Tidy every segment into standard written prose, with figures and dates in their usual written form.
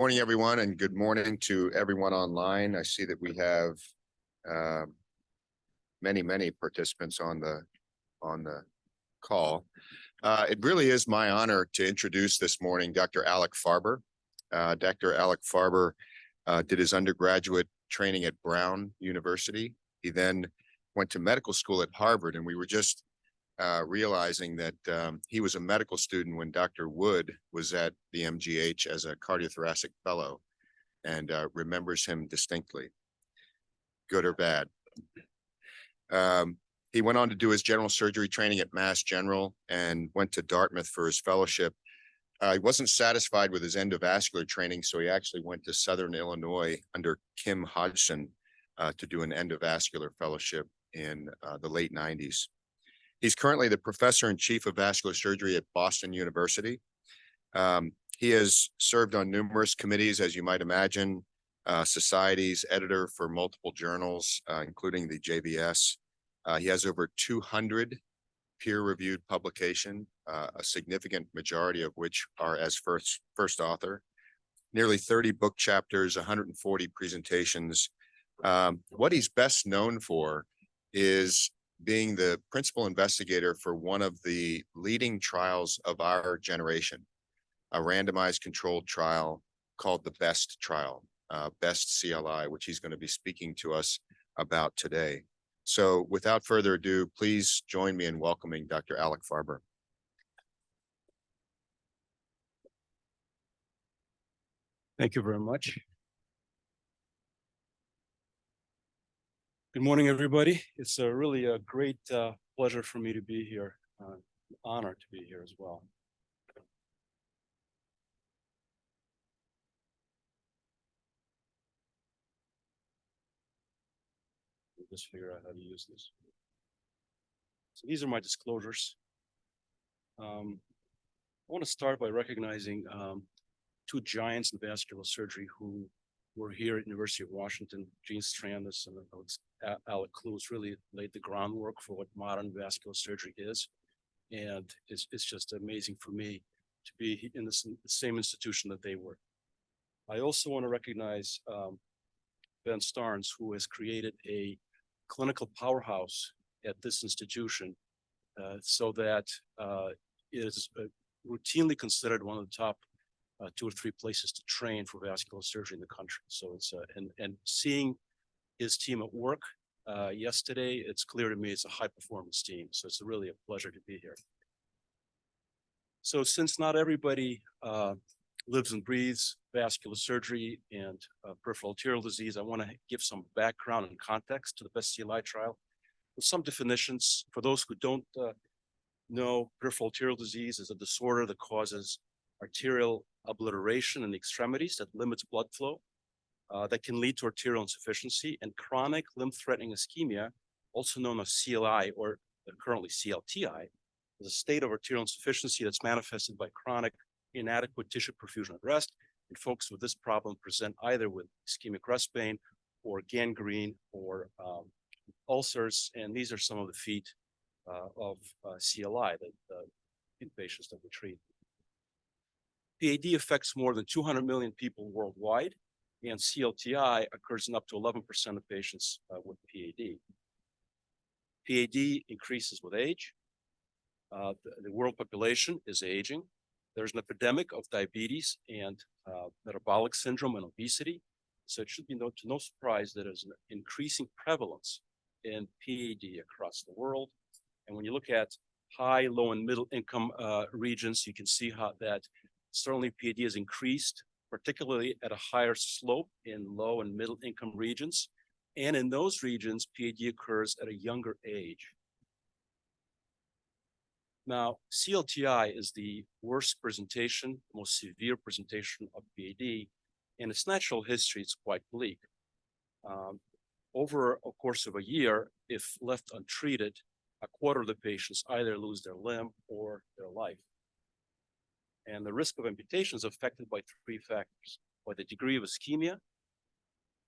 Morning, everyone, and good morning to everyone online. I see that we have many participants on the call. It really is my honor to introduce this morning Dr. Alik Farber. Dr. Alik Farber did his undergraduate training at Brown University. He then went to medical school at Harvard, and we were just realizing that he was a medical student when Dr. Wood was at the MGH as a cardiothoracic fellow, and remembers him distinctly, good or bad. He went on to do his general surgery training at Mass General and went to Dartmouth for his fellowship. He wasn't satisfied with his endovascular training, so he actually went to Southern Illinois under Kim Hodgson to do an endovascular fellowship in the late 90s. He's currently the professor in chief of vascular surgery at Boston University. He has served on numerous committees, as you might imagine, societies, editor for multiple journals, including the JVS. He has over 200 peer-reviewed publications, a significant majority of which are as first author, nearly 30 book chapters, 140 presentations. What he's best known for is being the principal investigator for one of the leading trials of our generation, a randomized controlled trial called the BEST trial, Best-CLI, which he's going to be speaking to us about today. So without further ado, please join me in welcoming Dr. Alik Farber. Thank you very much. Good morning, everybody. It's really a great pleasure for me to be here, an honor to be here as well. We'll just figure out how to use this. So these are my disclosures. I want to start by recognizing two giants in vascular surgery who were here at University of Washington. Gene Strandis and Alik Farber really laid the groundwork for what modern vascular surgery is. And it's just amazing for me to be in the same institution that they were. I also want to recognize Ben Starnes, who has created a clinical powerhouse at this institution so that it is routinely considered one of the top 2 or 3 places to train for vascular surgery in the country. So it's and seeing his team at work yesterday, it's clear to me it's a high performance team. So it's really a pleasure to be here. So since not everybody lives and breathes vascular surgery and peripheral arterial disease, I want to give some background and context to the Best-CLI trial with some definitions. For those who don't know, peripheral arterial disease is a disorder that causes arterial obliteration in the extremities that limits blood flow, that can lead to arterial insufficiency, and chronic limb-threatening ischemia, also known as CLI or currently CLTI, is a state of arterial insufficiency that's manifested by chronic inadequate tissue perfusion at rest. And folks with this problem present either with ischemic rest pain or gangrene or ulcers. And these are some of the feet of CLI, in patients that we treat. PAD affects more than 200 million people worldwide, and CLTI occurs in up to 11% of patients with PAD. PAD increases with age. The world population is aging. There's an epidemic of diabetes and metabolic syndrome and obesity. So it should be no surprise that there's an increasing prevalence in PAD across the world. And when you look at high, low, and middle income regions, you can see how that certainly PAD has increased, particularly at a higher slope in low and middle income regions. And in those regions, PAD occurs at a younger age. Now, CLTI is the worst presentation, most severe presentation of PAD, and its natural history is quite bleak. Over a course of a year, if left untreated, a quarter of the patients either lose their limb or their life. And the risk of amputation is affected by 3 factors: by the degree of ischemia,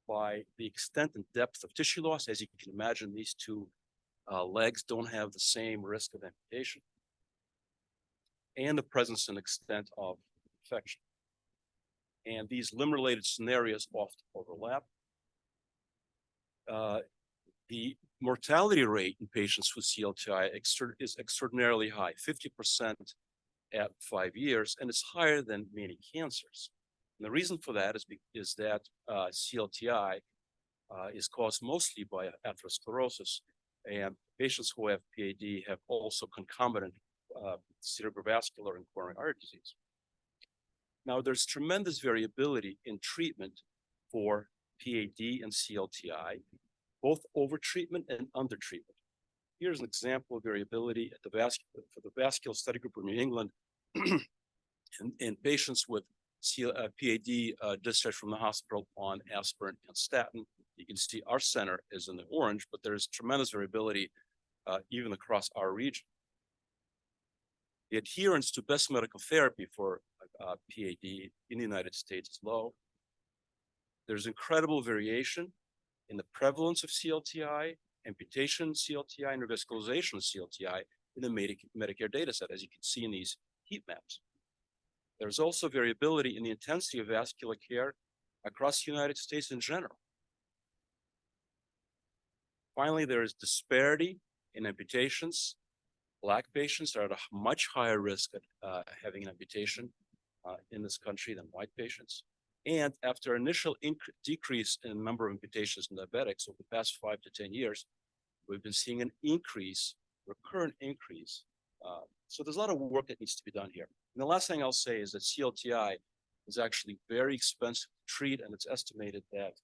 by the extent and depth of tissue loss. As you can imagine, these two legs don't have the same risk of amputation, and the presence and extent of infection. And these limb-related scenarios often overlap. The mortality rate in patients with CLTI is extraordinarily high, 50% at 5 years, and it's higher than many cancers. And the reason for that is that CLTI is caused mostly by atherosclerosis, and patients who have PAD have also concomitant cerebrovascular and coronary artery disease. Now, there's tremendous variability in treatment for PAD and CLTI, both over treatment and under treatment. Here's an example of variability at for the vascular study group in New England in patients with PAD discharged from the hospital on aspirin and statin. You can see our center is in the orange, but there's tremendous variability even across our region. The adherence to best medical therapy for PAD in the United States is low. There's incredible variation in the prevalence of CLTI, amputation CLTI, and revascularization of CLTI in the Medicare data set, as you can see in these heat maps. There's also variability in the intensity of vascular care across the United States in general. Finally, there is disparity in amputations. Black patients are at a much higher risk of having an amputation in this country than white patients. And after initial decrease in the number of amputations in diabetics over the past 5 to 10 years, we've been seeing an increase, recurrent increase. So there's a lot of work that needs to be done here. And the last thing I'll say is that CLTI is actually very expensive to treat, and it's estimated that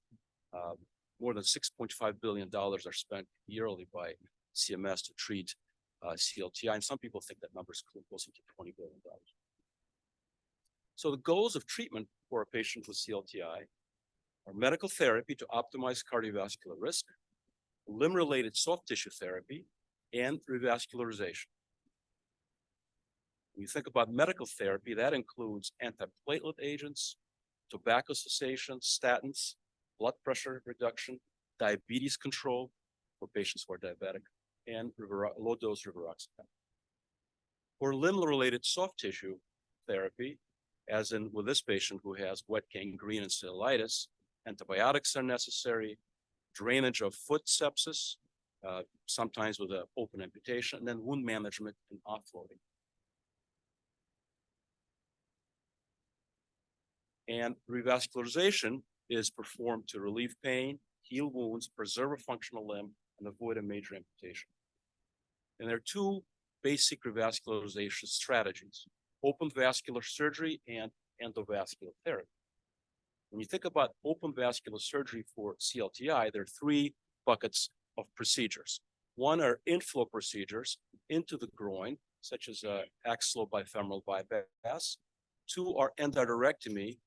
more than $6.5 billion are spent yearly by CMS to treat CLTI, and some people think that number is closer to $20 billion. So the goals of treatment for a patient with CLTI are medical therapy to optimize cardiovascular risk, limb-related soft tissue therapy, and revascularization. When you think about medical therapy, that includes antiplatelet agents, tobacco cessation, statins, blood pressure reduction, diabetes control for patients who are diabetic, and low-dose rivaroxaban. For limb-related soft tissue therapy, as in with this patient who has wet gangrene and cellulitis, antibiotics are necessary, drainage of foot sepsis, sometimes with an open amputation, and then wound management and offloading. And revascularization is performed to relieve pain, heal wounds, preserve a functional limb, and avoid a major amputation. And there are two basic revascularization strategies: open vascular surgery and endovascular therapy. When you think about open vascular surgery for CLTI, there are three buckets of procedures. One are inflow procedures into the groin, such as axillobifemoral bypass. Two are endarterectomy,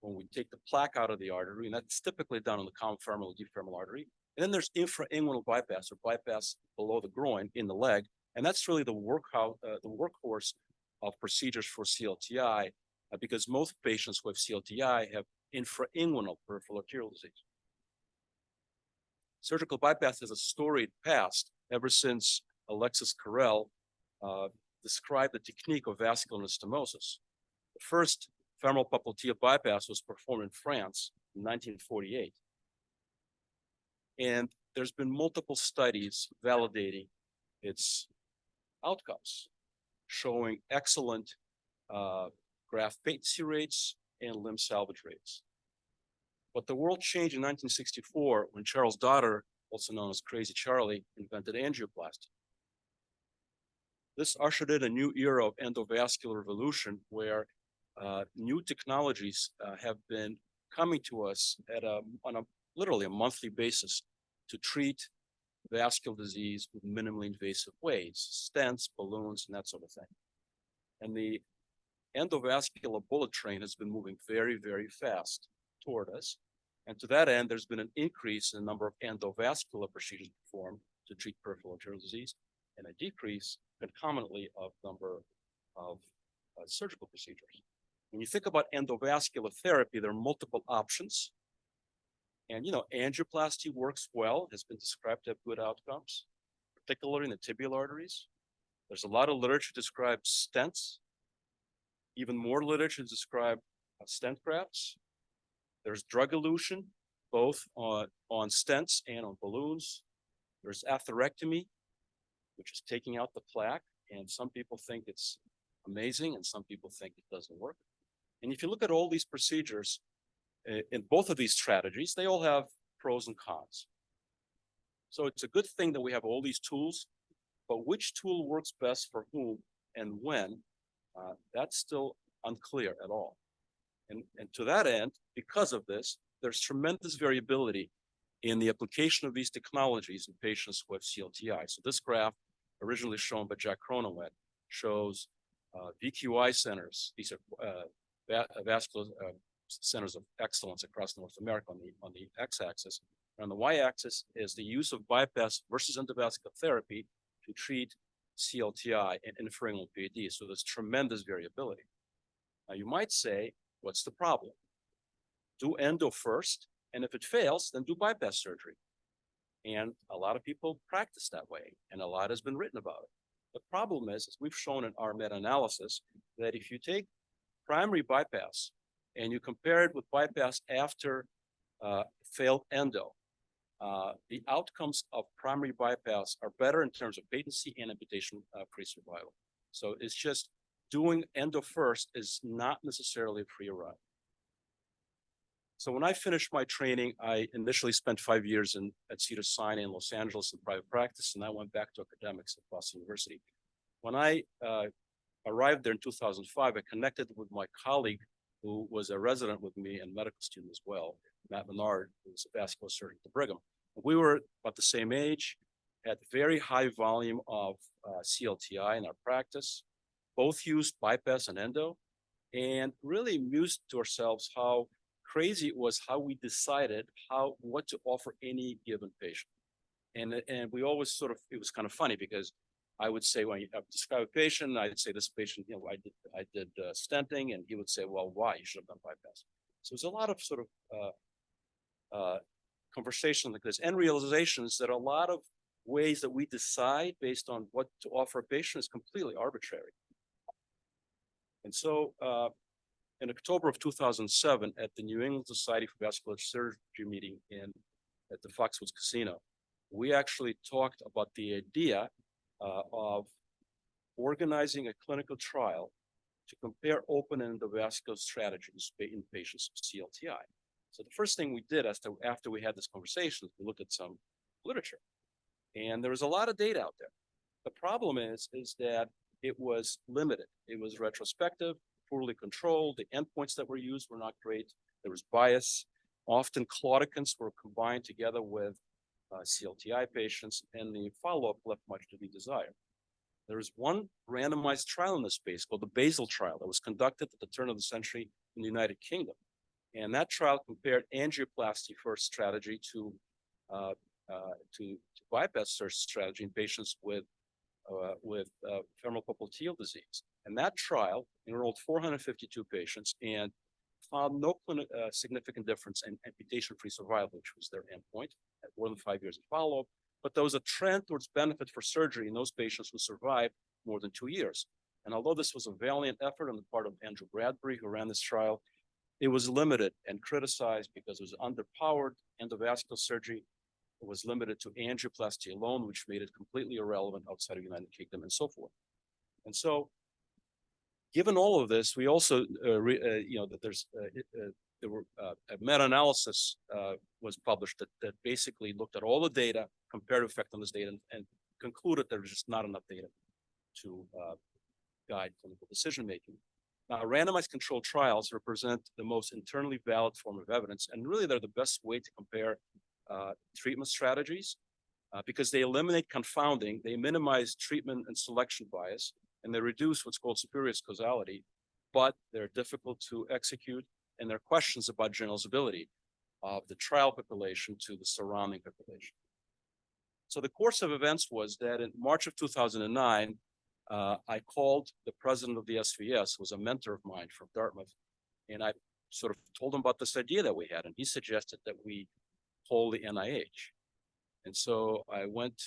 when we take the plaque out of the artery, and that's typically done on the common femoral or deep femoral artery. And then there's infrainguinal bypass, or bypass below the groin in the leg, and that's really the workhorse of procedures for CLTI, because most patients who have CLTI have infrainguinal peripheral arterial disease. Surgical bypass has a storied past ever since Alexis Carrel described the technique of vascular anastomosis. The first femoral popliteal bypass was performed in France in 1948. And there's been multiple studies validating its outcomes, showing excellent graft patency rates and limb salvage rates. But the world changed in 1964 when Charles Dotter, also known as Crazy Charlie, invented angioplasty. This ushered in a new era of endovascular revolution where new technologies have been coming to us on literally a monthly basis to treat vascular disease with minimally invasive ways, stents, balloons, and that sort of thing. And the endovascular bullet train has been moving very, very fast toward us. And to that end, there's been an increase in the number of endovascular procedures performed to treat peripheral arterial disease, and a decrease concomitantly of number of surgical procedures. When you think about endovascular therapy, there are multiple options. And, angioplasty works well, has been described to have good outcomes, particularly in the tibial arteries. There's a lot of literature to describe stents, even more literature to describe stent grafts. There's drug elution, both on stents and on balloons. There's atherectomy, which is taking out the plaque. And some people think it's amazing and some people think it doesn't work. And if you look at all these procedures in both of these strategies, they all have pros and cons. So it's a good thing that we have all these tools, but which tool works best for whom and when, that's still unclear at all. And to that end, because of this, there's tremendous variability in the application of these technologies in patients with CLTI. So this graph, originally shown by Jack Cronowet, shows VQI centers. These are vascular centers of excellence across North America on the x-axis. And on the y-axis is the use of bypass versus endovascular therapy to treat CLTI and intracerebral PAD. So there's tremendous variability. Now you might say, what's the problem? Do endo first, and if it fails, then do bypass surgery. And a lot of people practice that way, and a lot has been written about it. The problem is, as we've shown in our meta-analysis, that if you take primary bypass and you compare it with bypass after failed endo, the outcomes of primary bypass are better in terms of patency and amputation-free survival. So it's just doing endo first is not necessarily a free ride. So when I finished my training, I initially spent 5 years at Cedars-Sinai in Los Angeles in private practice, and I went back to academics at Boston University. When I arrived there in 2005, I connected with my colleague who was a resident with me and medical student as well, Matt Menard, who was a vascular surgeon at the Brigham. We were about the same age, had very high volume of CLTI in our practice, both used bypass and endo, and really amused to ourselves how crazy it was how we decided what to offer any given patient. And we always sort of, it was kind of funny because I would say, when I describe a patient, I'd say this patient, I did stenting, and he would say, well, why? You should have done bypass. So there's a lot of sort of conversation like this, and realizations that a lot of ways that we decide based on what to offer a patient is completely arbitrary. And so in October of 2007, at the New England Society for Vascular Surgery meeting at the Foxwoods Casino, we actually talked about the idea of organizing a clinical trial to compare open and endovascular strategies in patients with CLTI. So the first thing we did after we had this conversation, we looked at some literature, and there was a lot of data out there. The problem is that it was limited. It was retrospective, poorly controlled. The endpoints that were used were not great. There was bias. Often claudicants were combined together with CLTI patients, and the follow-up left much to be desired. There was one randomized trial in this space called the Basel trial that was conducted at the turn of the century in the United Kingdom. And that trial compared angioplasty first strategy to bypass surgery strategy in patients with femoral popliteal disease. And that trial enrolled 452 patients and found no significant difference in amputation-free survival, which was their endpoint at more than 5 years of follow-up. But there was a trend towards benefit for surgery in those patients who survived more than 2 years. And although this was a valiant effort on the part of Andrew Bradbury, who ran this trial, it was limited and criticized because it was underpowered. Endovascular surgery was limited to angioplasty alone, which made it completely irrelevant outside of the United Kingdom and so forth. And so, given all of this, we also, that a meta-analysis was published that basically looked at all the data, comparative effect on this data, and concluded there was just not enough data to guide clinical decision-making. Now, randomized controlled trials represent the most internally valid form of evidence, and really they're the best way to compare treatment strategies because they eliminate confounding, they minimize treatment and selection bias, and they reduce what's called spurious causality, but they're difficult to execute, and there are questions about generalizability of the trial population to the surrounding population. So the course of events was that in March of 2009, I called the president of the SVS, who was a mentor of mine from Dartmouth, and I sort of told him about this idea that we had, and he suggested that we poll the NIH. And so I went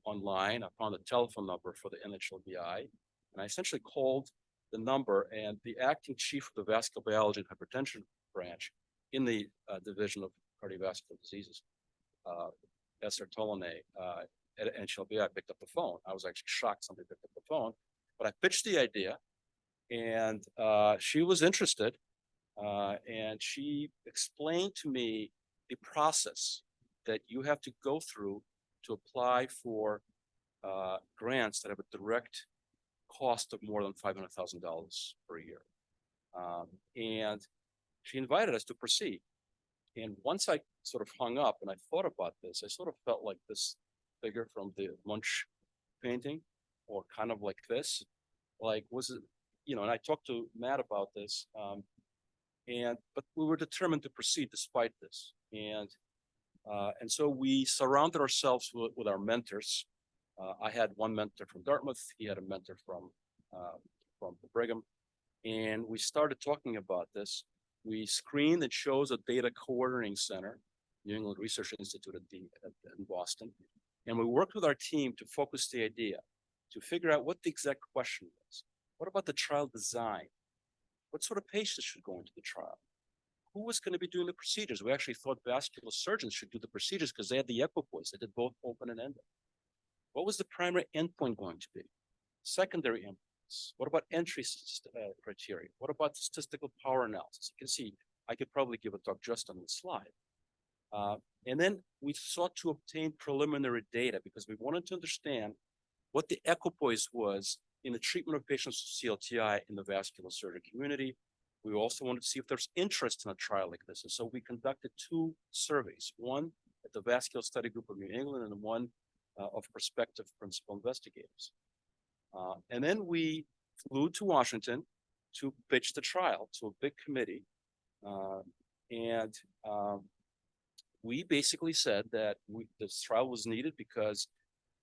online, I found a telephone number for the NHLBI, and I essentially called the number, and the acting chief of the vascular biology and hypertension branch in the division of cardiovascular diseases, Esther Tolone, at NHLBI, picked up the phone. I was actually shocked somebody picked up the phone, but I pitched the idea, and she was interested, and she explained to me the process that you have to go through to apply for grants that have a direct cost of more than $500,000 per year. And she invited us to proceed. And once I sort of hung up and I thought about this, I sort of felt like this figure from the Munch painting, or kind of like this. Like, was it, you know, and I talked to Matt about this, but we were determined to proceed despite this. And so we surrounded ourselves with our mentors. I had one mentor from Dartmouth. He had a mentor from the Brigham. And we started talking about this. We screened and chose a data coordinating center, New England Research Institute in Boston. And we worked with our team to focus the idea, to figure out what the exact question was. What about the trial design? What sort of patients should go into the trial? Who was going to be doing the procedures? We actually thought vascular surgeons should do the procedures because they had the equipoise. They did both open and endo. What was the primary endpoint going to be? Secondary endpoints. What about entry criteria? What about statistical power analysis? You can see, I could probably give a talk just on this slide. And then we sought to obtain preliminary data because we wanted to understand what the equipoise was in the treatment of patients with CLTI in the vascular surgery community. We also wanted to see if there's interest in a trial like this. And so we conducted two surveys, one at the Vascular Study Group of New England and one of prospective principal investigators. And then we flew to Washington to pitch the trial to a big committee. We basically said that this trial was needed because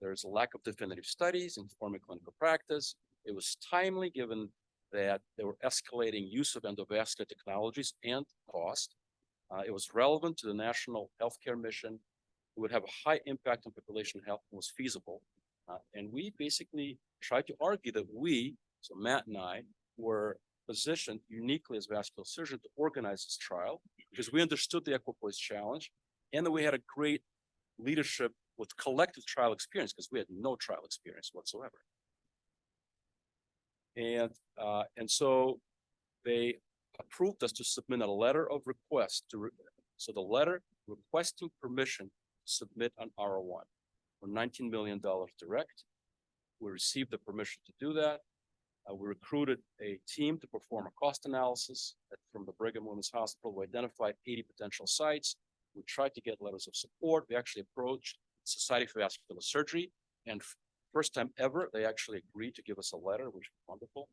there's a lack of definitive studies informing clinical practice. It was timely given that they were escalating use of endovascular technologies and cost. It was relevant to the national healthcare mission. It would have a high impact on population health and was feasible. And we basically tried to argue that so Matt and I, were positioned uniquely as vascular surgeons to organize this trial because we understood the equipoise challenge and that we had a great leadership with collective trial experience because we had no trial experience whatsoever. And so they approved us to submit a letter of request so the letter requesting permission to submit an R01 for $19 million direct. We received the permission to do that. We recruited a team to perform a cost analysis from the Brigham Women's Hospital. We identified 80 potential sites. We tried to get letters of support. We actually approached Society for Vascular Surgery, and first time ever, they actually agreed to give us a letter, which was wonderful.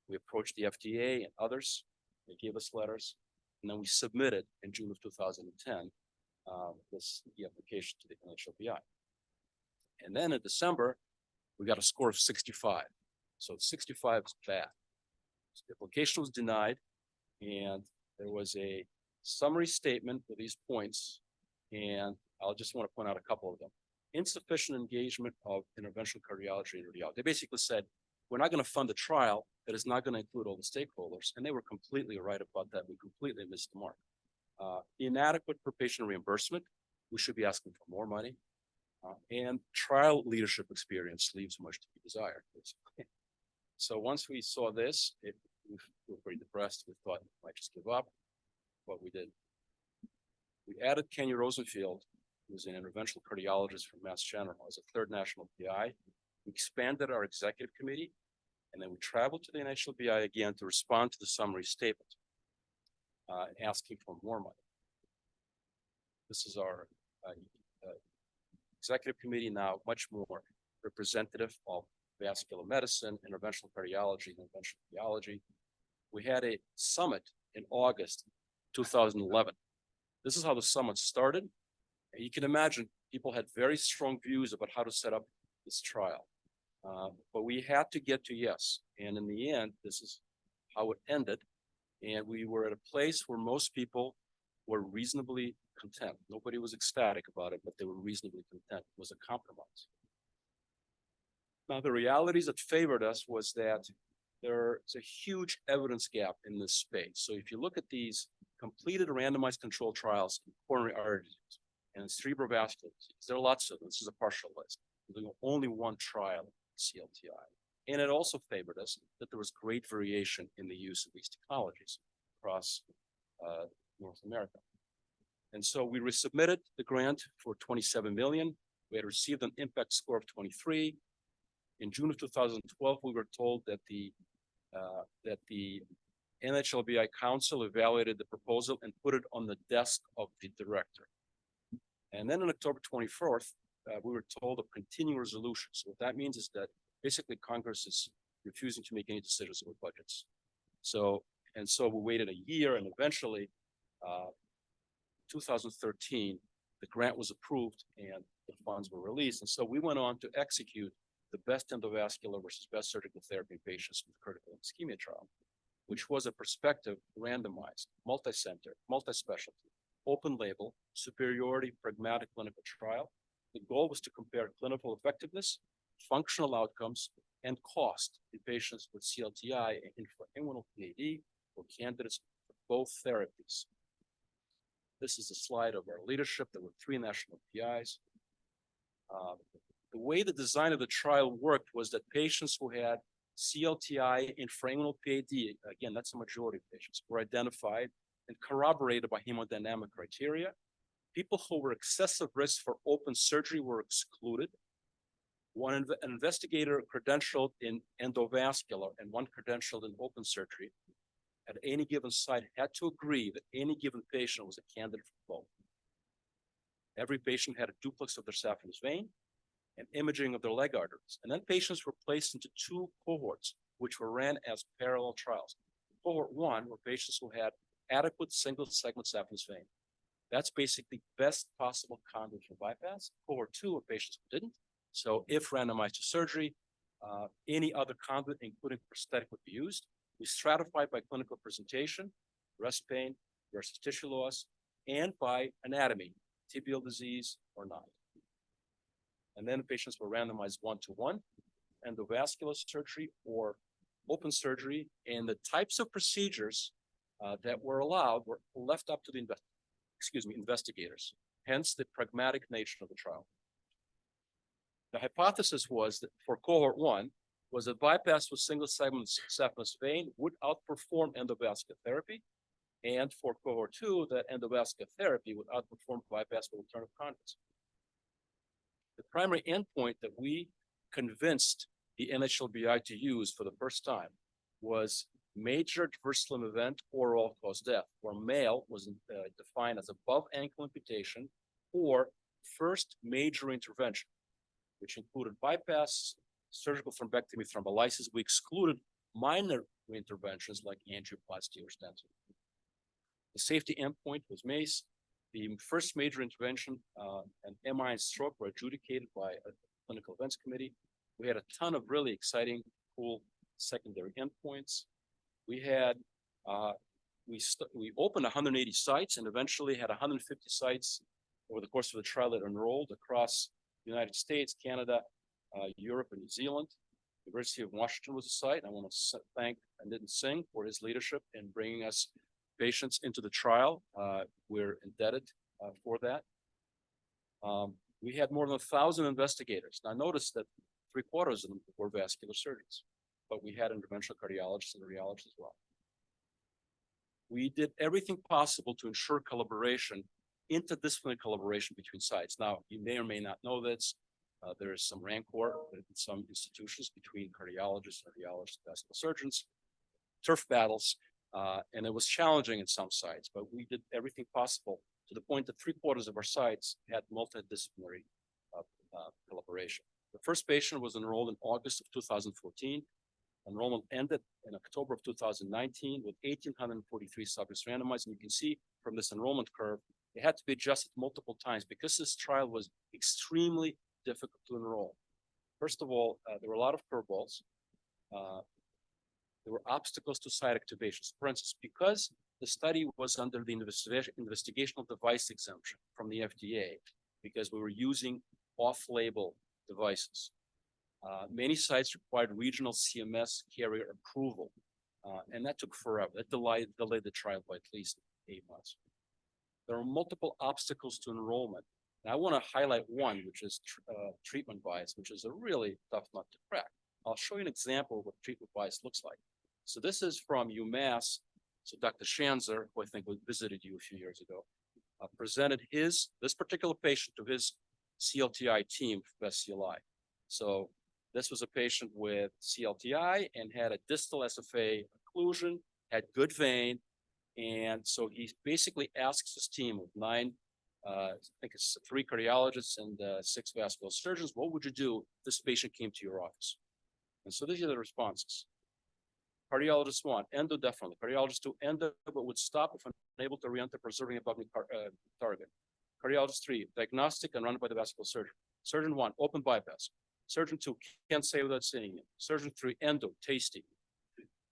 We approached the FDA and others. They gave us letters, and then we submitted in June of 2010 the application to the NHLBI. And then in December, we got a score of 65. So 65 is bad. So the application was denied, and there was a summary statement for these points, and I'll just want to point out a couple of them. Insufficient engagement of interventional cardiology and radiology. They basically said, we're not going to fund a trial that is not going to include all the stakeholders. And they were completely right about that. We completely missed the mark. Inadequate per patient reimbursement. We should be asking for more money. And trial leadership experience leaves much to be desired. So once we saw this, we were pretty depressed. We thought we might just give up. But we did. We added Kenya Rosenfield, who's an interventional cardiologist from Mass General, as a third national PI. We expanded our executive committee, and then we traveled to the NHLBI again to respond to the summary statement, asking for more money. This is our executive committee now, much more representative of vascular medicine, interventional cardiology, interventional theology. We had a summit in August 2011. This is how the summit started. And you can imagine people had very strong views about how to set up this trial. But we had to get to yes. And in the end, this is how it ended. And we were at a place where most people were reasonably content. Nobody was ecstatic about it, but they were reasonably content. It was a compromise. Now, the realities that favored us was that there's a huge evidence gap in this space. So if you look at these completed randomized control trials in coronary artery disease and cerebrovascular disease, there are lots of them. This is a partial list. There's only one trial, CLTI. And it also favored us that there was great variation in the use of these technologies across North America. And so we resubmitted the grant for 27 million. We had received an impact score of 23. In June of 2012, we were told that the NHLBI Council evaluated the proposal and put it on the desk of the director. And then on October 24th, we were told of continuing resolution. So what that means is that basically Congress is refusing to make any decisions about budgets. So we waited a year, and eventually, 2013, the grant was approved and the funds were released. And so we went on to execute the best endovascular versus best surgical therapy in patients with critical ischemia trial, which was a prospective, randomized, multi-center, multi-specialty, open label, superiority, pragmatic clinical trial. The goal was to compare clinical effectiveness, functional outcomes, and cost in patients with CLTI and infrainguinal PAD or candidates for both therapies. This is a slide of our leadership. There were 3 national PIs. The way the design of the trial worked was that patients who had CLTI infrainguinal PAD, again, that's the majority of patients, were identified and corroborated by hemodynamic criteria. People who were excessive risk for open surgery were excluded. An investigator credentialed in endovascular and one credentialed in open surgery at any given site had to agree that any given patient was a candidate for both. Every patient had a duplex of their saphenous vein and imaging of their leg arteries. And then patients were placed into 2 cohorts, which were ran as parallel trials. Cohort 1 were patients who had adequate single segment saphenous vein. That's basically best possible conduit for bypass. Cohort 2 were patients who didn't. So if randomized to surgery, any other conduit, including prosthetic, would be used. We stratified by clinical presentation, rest pain versus tissue loss, and by anatomy, tibial disease or not. And then the patients were randomized 1-to-1, endovascular surgery or open surgery, and the types of procedures that were allowed were left up to the investigators, hence the pragmatic nature of the trial. The hypothesis was that for cohort 1 was that bypass with single segment saphenous vein would outperform endovascular therapy, and for cohort 2 that endovascular therapy would outperform bypass with alternative conduits. The primary endpoint that we convinced the NHLBI to use for the first time was major adverse limb event or all-cause death, where male was defined as above ankle amputation or first major intervention, which included bypass, surgical thrombectomy, thrombolysis. We excluded minor interventions like angioplasty or stenting. The safety endpoint was MACE. The first major intervention and MI and stroke were adjudicated by a clinical events committee. We had a ton of really exciting, cool secondary endpoints. We had, we opened 180 sites and eventually had 150 sites over the course of the trial that enrolled across the United States, Canada, Europe, and New Zealand. University of Washington was a site. I want to thank Nitin Singh for his leadership in bringing us patients into the trial. We're indebted for that. We had more than 1,000 investigators. Now notice that 3/4 of them were vascular surgeons, but we had interventional cardiologists and radiologists as well. We did everything possible to ensure collaboration, interdisciplinary collaboration between sites. Now, you may or may not know this. There is some rancor in some institutions between cardiologists, radiologists, and vascular surgeons, turf battles, and it was challenging in some sites, but we did everything possible to the point that 3/4 of our sites had multidisciplinary collaboration. The first patient was enrolled in August of 2014. Enrollment ended in October of 2019 with 1,843 subjects randomized. And you can see from this enrollment curve, it had to be adjusted multiple times because this trial was extremely difficult to enroll. First of all, there were a lot of curveballs. There were obstacles to site activations. For instance, because the study was under the investigational device exemption from the FDA, because we were using off-label devices. Many sites required regional CMS carrier approval, and that took forever. That delayed the trial by at least 8 months. There are multiple obstacles to enrollment. And I want to highlight one, which is treatment bias, which is a really tough nut to crack. I'll show you an example of what treatment bias looks like. So this is from UMass. So Dr. Schanzer, who I think visited you a few years ago, presented this particular patient to his CLTI team for Best-CLI. So this was a patient with CLTI and had a distal SFA occlusion, had good vein. And so he basically asks his team of 9, I think it's 3 cardiologists and 6 vascular surgeons, what would you do if this patient came to your office? And so these are the responses. Cardiologist 1, endo definitely. Cardiologist 2, endo, but would stop if unable to re-enter preserving above target. Cardiologist 3, diagnostic and run by the vascular surgeon. Surgeon 1, open bypass. Surgeon 2, can't say without seeing it. Surgeon 3, endo, tasty,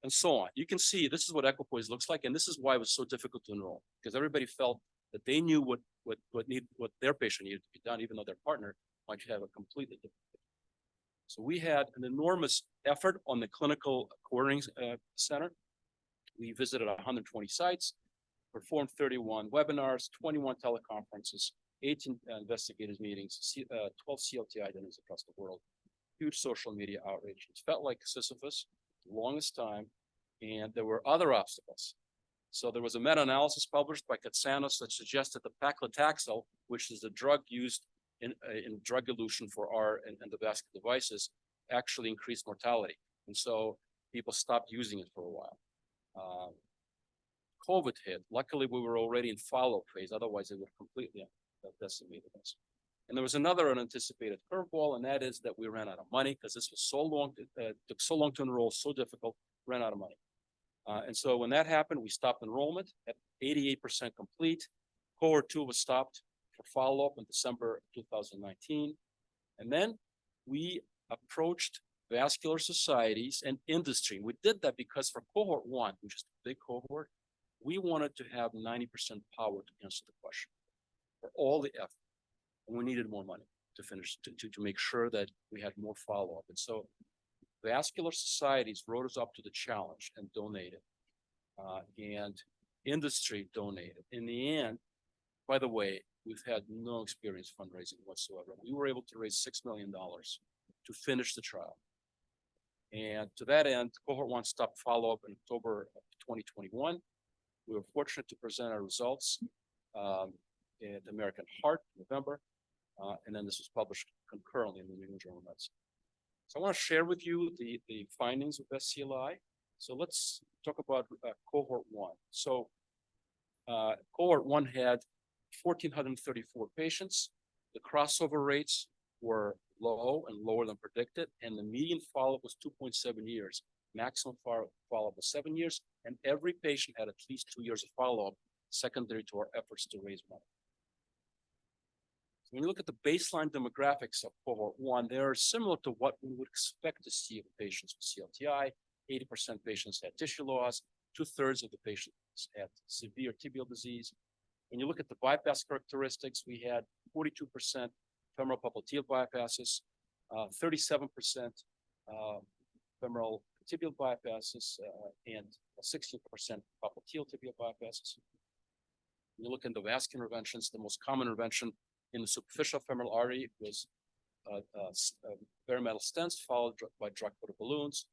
and so on. You can see this is what equipoise looks like, and this is why it was so difficult to enroll, because everybody felt that they knew what their patient needed to be done, even though their partner might have a completely different. So we had an enormous effort on the clinical coordinating center. We visited 120 sites, performed 31 webinars, 21 teleconferences, 18 investigators meetings, 12 CLTI dinners across the world, huge social media outreach. It felt like Sisyphus, the longest time, and there were other obstacles. So there was a meta-analysis published by Katsanos that suggested the paclitaxel, which is a drug used in drug elution for our endovascular devices, actually increased mortality. And so people stopped using it for a while. COVID hit. Luckily, we were already in follow-up phase. Otherwise, it would completely have decimated us. And there was another unanticipated curveball, and that is that we ran out of money because this was so long, took so long to enroll, so difficult, ran out of money. And so when that happened, we stopped enrollment at 88% complete. Cohort 2 was stopped for follow-up in December 2019. And then we approached vascular societies and industry. We did that because for cohort 1, which is the big cohort, we wanted to have 90% power to answer the question for all the effort. And we needed more money to finish, to make sure that we had more follow-up. And so vascular societies wrote us up to the challenge and donated. And industry donated. In the end, by the way, we've had no experience fundraising whatsoever. We were able to raise $6 million to finish the trial. And to that end, cohort 1 stopped follow-up in October of 2021. We were fortunate to present our results at American Heart in November. And then this was published concurrently in the New England Journal of Medicine. So I want to share with you the findings of Best-CLI. So let's talk about cohort 1. So cohort 1 had 1,434 patients. The crossover rates were low and lower than predicted, and the median follow-up was 2.7 years. Maximum follow-up was 7 years, and every patient had at least 2 years of follow-up, secondary to our efforts to raise money. So when you look at the baseline demographics of cohort 1, they are similar to what we would expect to see in patients with CLTI. 80% patients had tissue loss, 2/3 of the patients had severe tibial disease. When you look at the bypass characteristics, we had 42% femoral popliteal bypasses, 37% femoral tibial bypasses, and 16% popliteal tibial bypasses. When you look into vascular interventions, the most common intervention in the superficial femoral artery was bare metal stents followed by drug-coated balloons.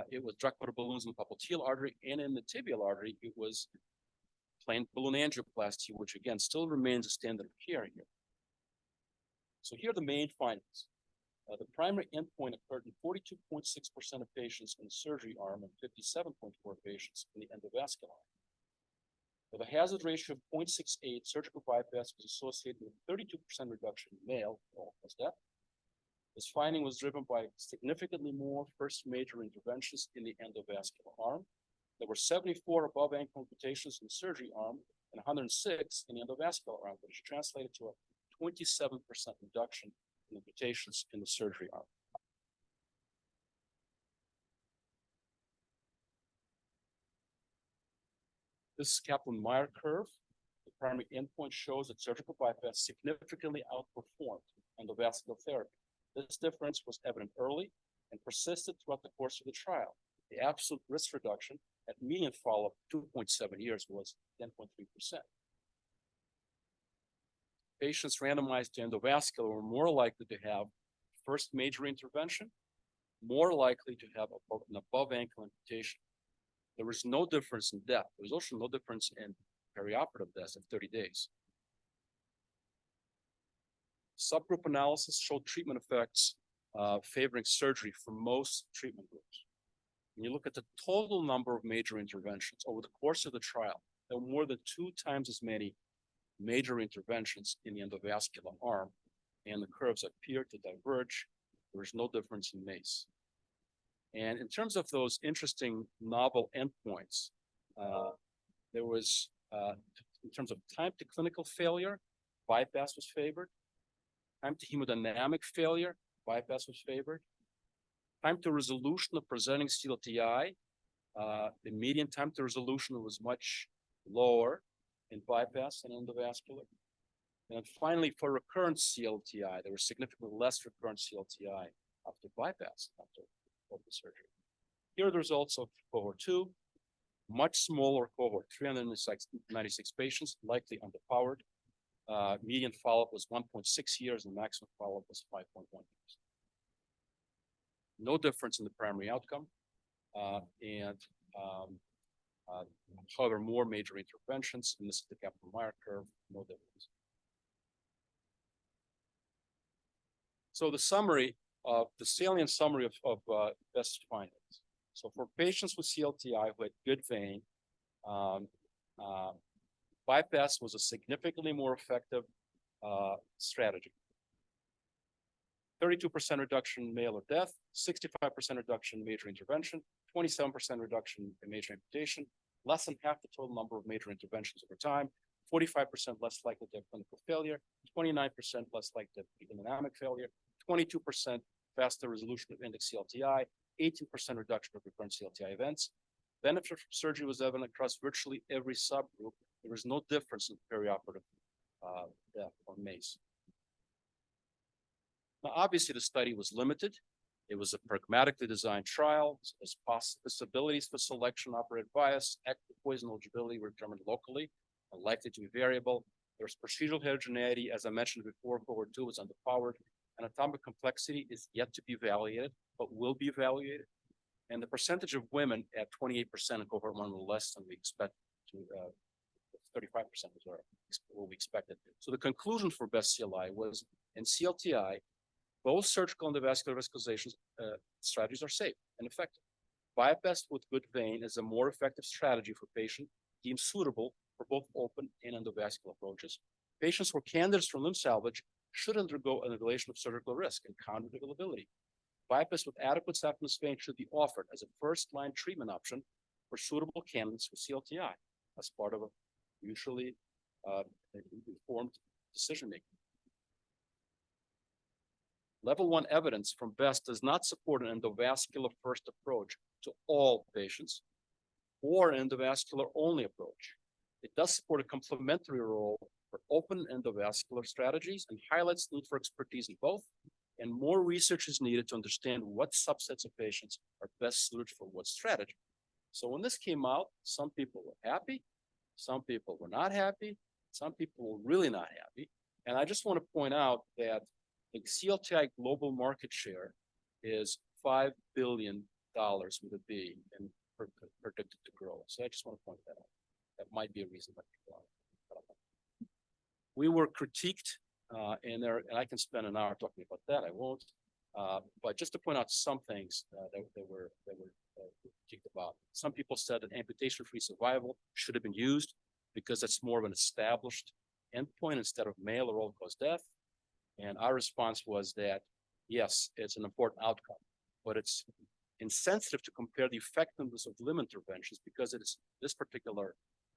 It was drug-coated balloons in the popliteal artery, and in the tibial artery, it was plain balloon angioplasty, which again still remains a standard of care here. So here are the main findings. The primary endpoint occurred in 42.6% of patients in the surgery arm and 57.4% of patients in the endovascular arm. With a hazard ratio of 0.68, surgical bypass was associated with 32% reduction in male all-cause death. This finding was driven by significantly more first major interventions in the endovascular arm. There were 74 above ankle amputations in the surgery arm and 106 in the endovascular arm, which translated to a 27% reduction in amputations in the surgery arm. This is Kaplan-Meier curve. The primary endpoint shows that surgical bypass significantly outperformed endovascular therapy. This difference was evident early and persisted throughout the course of the trial. The absolute risk reduction at median follow-up 2.7 years was 10.3%. Patients randomized to endovascular were more likely to have first major intervention, more likely to have an above ankle amputation. There was no difference in death. There was also no difference in perioperative deaths at 30 days. Subgroup analysis showed treatment effects favoring surgery for most treatment groups. When you look at the total number of major interventions over the course of the trial, there were more than 2 times as many major interventions in the endovascular arm, and the curves appear to diverge. There is no difference in MACE. And in terms of those interesting novel endpoints, there was, in terms of time to clinical failure, bypass was favored. Time to hemodynamic failure, bypass was favored. Time to resolution of presenting CLTI, the median time to resolution was much lower in bypass and endovascular. And finally, for recurrent CLTI, there was significantly less recurrent CLTI after bypass, after open surgery. Here are the results of cohort 2, much smaller cohort, 396 patients, likely underpowered. Median follow-up was 1.6 years and maximum follow-up was 5.1 years. No difference in the primary outcome. However, more major interventions, and this is the Kaplan-Meier curve, no difference. So the summary of the salient summary of best findings. So for patients with CLTI who had good vein, bypass was a significantly more effective strategy. 32% reduction in mail or death, 65% reduction in major intervention, 27% reduction in major amputation, less than half the total number of major interventions over time, 45% less likely to have clinical failure, 29% less likely to have hemodynamic failure, 22% faster resolution of index CLTI, 18% reduction of recurrent CLTI events. Benefit from surgery was evident across virtually every subgroup. There was no difference in perioperative death or MACE. Now, obviously, the study was limited. It was a pragmatically designed trial. As possibilities for selection, operative bias, equipoise, and eligibility were determined locally and likely to be variable. There's procedural heterogeneity. As I mentioned before, cohort 2 was underpowered. Anatomic complexity is yet to be evaluated, but will be evaluated. And the percentage of women at 28% in cohort 1 were less than we expect to 35% was what we expected. So the conclusion for Best-CLI was in CLTI, both surgical and endovascular vascularization strategies are safe and effective. Bypass with good vein is a more effective strategy for patients deemed suitable for both open and endovascular approaches. Patients who are candidates for limb salvage should undergo an evaluation of surgical risk and conduit availability. Bypass with adequate saphenous vein should be offered as a first-line treatment option for suitable candidates with CLTI as part of a mutually informed decision-making. Level 1 evidence from BEST does not support an endovascular first approach to all patients or an endovascular only approach. It does support a complementary role for open endovascular strategies and highlights the need for expertise in both, and more research is needed to understand what subsets of patients are best suited for what strategy. So when this came out, some people were happy, some people were not happy, some people were really not happy. And I just want to point out that the CLTI global market share is $5 billion with a B and predicted to grow. So I just want to point that out. That might be a reason why people are. We were critiqued, and I can spend an hour talking about that. I won't. But just to point out some things that were critiqued about. Some people said that amputation-free survival should have been used because that's more of an established endpoint instead of male or all-cause death. And our response was that, yes, it's an important outcome, but it's insensitive to compare the effectiveness of limb interventions because this particular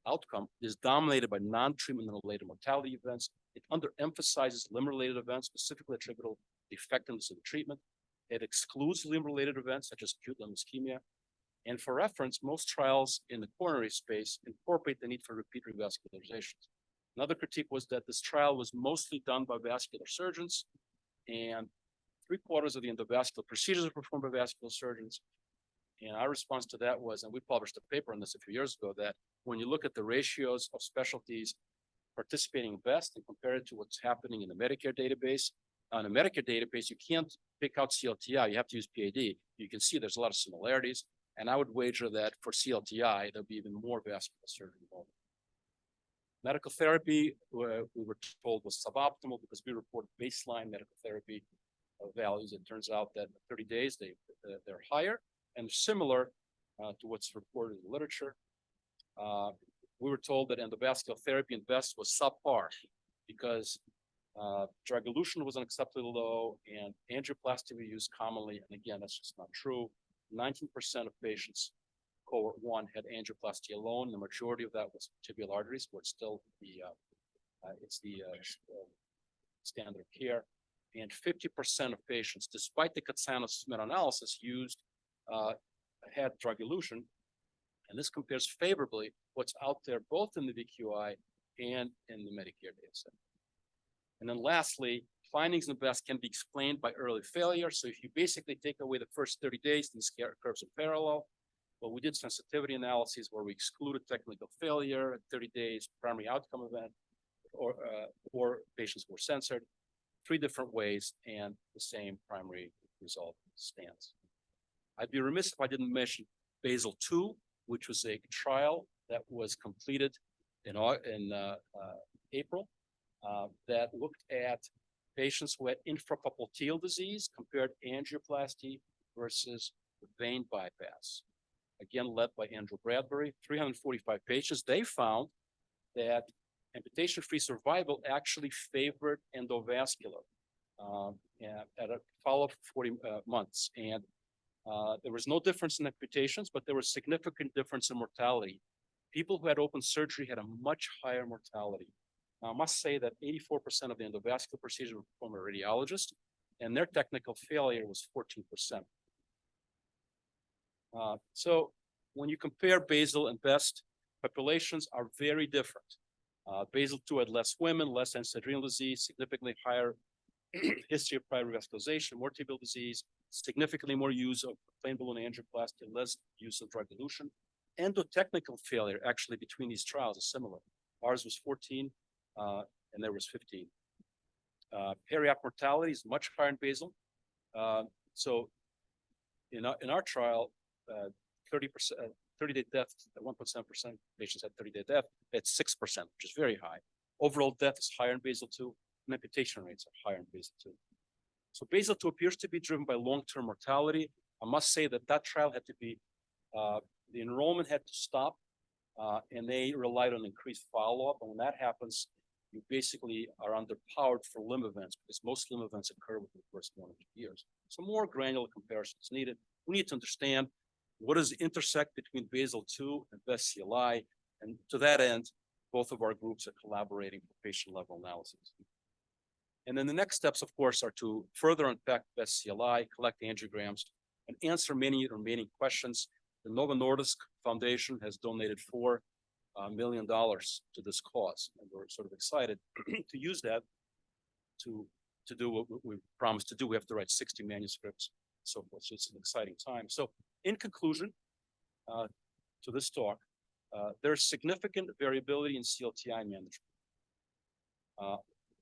outcome is dominated by non-treatment related mortality events. It underemphasizes limb-related events, specifically attributable to the effectiveness of the treatment. It excludes limb-related events such as acute limb ischemia. And for reference, most trials in the coronary space incorporate the need for repeat revascularizations. Another critique was that this trial was mostly done by vascular surgeons, and 3/4 of the endovascular procedures are performed by vascular surgeons. And our response to that was, and we published a paper on this a few years ago, that when you look at the ratios of specialties participating best and compare it to what's happening in the Medicare database, on the Medicare database, you can't pick out CLTI, you have to use PAD. You can see there's a lot of similarities. And I would wager that for CLTI, there'll be even more vascular surgery involved. Medical therapy, we were told was suboptimal because we reported baseline medical therapy values. It turns out that in 30 days, they're higher and similar to what's reported in the literature. We were told that endovascular therapy in BEST was subpar because drug elution was unacceptably low and angioplasty we used commonly. And again, that's just not true. 19% of patients, cohort 1, had angioplasty alone. The majority of that was tibial arteries, where it's still the standard of care. And 50% of patients, despite the Katsanos meta-analysis used, had drug elution. And this compares favorably what's out there, both in the VQI and in the Medicare data set. And then lastly, findings in the BEST can be explained by early failure. So if you basically take away the first 30 days, these curves are parallel. Well, we did sensitivity analyses where we excluded technical failure at 30 days, primary outcome event, or patients were censored, 3 different ways, and the same primary result stands. I'd be remiss if I didn't mention Basel II, which was a trial that was completed in April that looked at patients who had infrapopliteal disease compared angioplasty versus vein bypass. Again, led by Andrew Bradbury, 345 patients. They found that amputation-free survival actually favored endovascular at a follow-up of 40 months. And there was no difference in amputations, but there was significant difference in mortality. People who had open surgery had a much higher mortality. Now, I must say that 84% of the endovascular procedures were performed by a radiologist, and their technical failure was 14%. So when you compare basal and BEST, populations are very different. Basal II had less women, less end-stage renal disease, significantly higher history of prior revascularization, more tibial disease, significantly more use of plain balloon angioplasty, less use of drug elution. Endotechnical failure actually between these trials is similar. Ours was 14 and there was 15. Periop mortality is much higher in basal. So in our trial, 30%, 30-day death, 1.7% patients had 30-day death. It's 6%, which is very high. Overall death is higher in basal II, and amputation rates are higher in basal II. So basal II appears to be driven by long-term mortality. I must say that that trial had to be, the enrollment had to stop, and they relied on increased follow-up. And when that happens, you basically are underpowered for limb events because most limb events occur within the first 1 or 2 years. So more granular comparison is needed. We need to understand what does intersect between basal II and Best-CLI. And to that end, both of our groups are collaborating for patient-level analysis. And then the next steps, of course, are to further unpack Best-CLI, collect angiograms, and answer many remaining questions. The Novo Nordisk Foundation has donated $4 million to this cause, and we're sort of excited to use that to do what we promised to do. We have to write 60 manuscripts, so forth. So it's an exciting time. So in conclusion to this talk, there's significant variability in CLTI management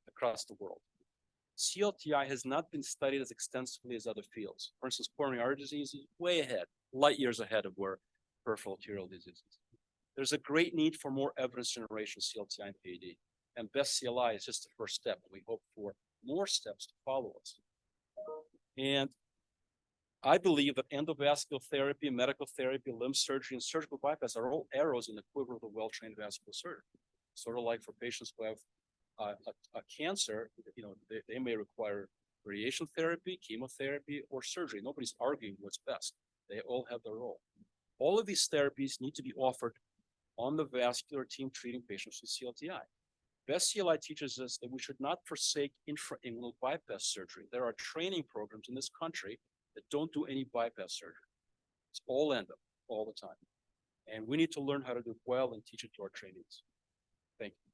across the world. CLTI has not been studied as extensively as other fields. For instance, coronary artery disease is way ahead, light years ahead of where peripheral arterial disease is. There's a great need for more evidence generation CLTI and PAD, and Best-CLI is just the first step. We hope for more steps to follow us. And I believe that endovascular therapy, medical therapy, limb surgery, and surgical bypass are all arrows in the quiver of a well-trained vascular surgeon. Sort of like for patients who have a cancer, you know, they may require radiation therapy, chemotherapy, or surgery. Nobody's arguing what's best. They all have their role. All of these therapies need to be offered on the vascular team treating patients with CLTI. Best-CLI teaches us that we should not forsake infrainguinal bypass surgery. There are training programs in this country that don't do any bypass surgery. It's all endo, all the time. And we need to learn how to do it well and teach it to our trainees. Thank you.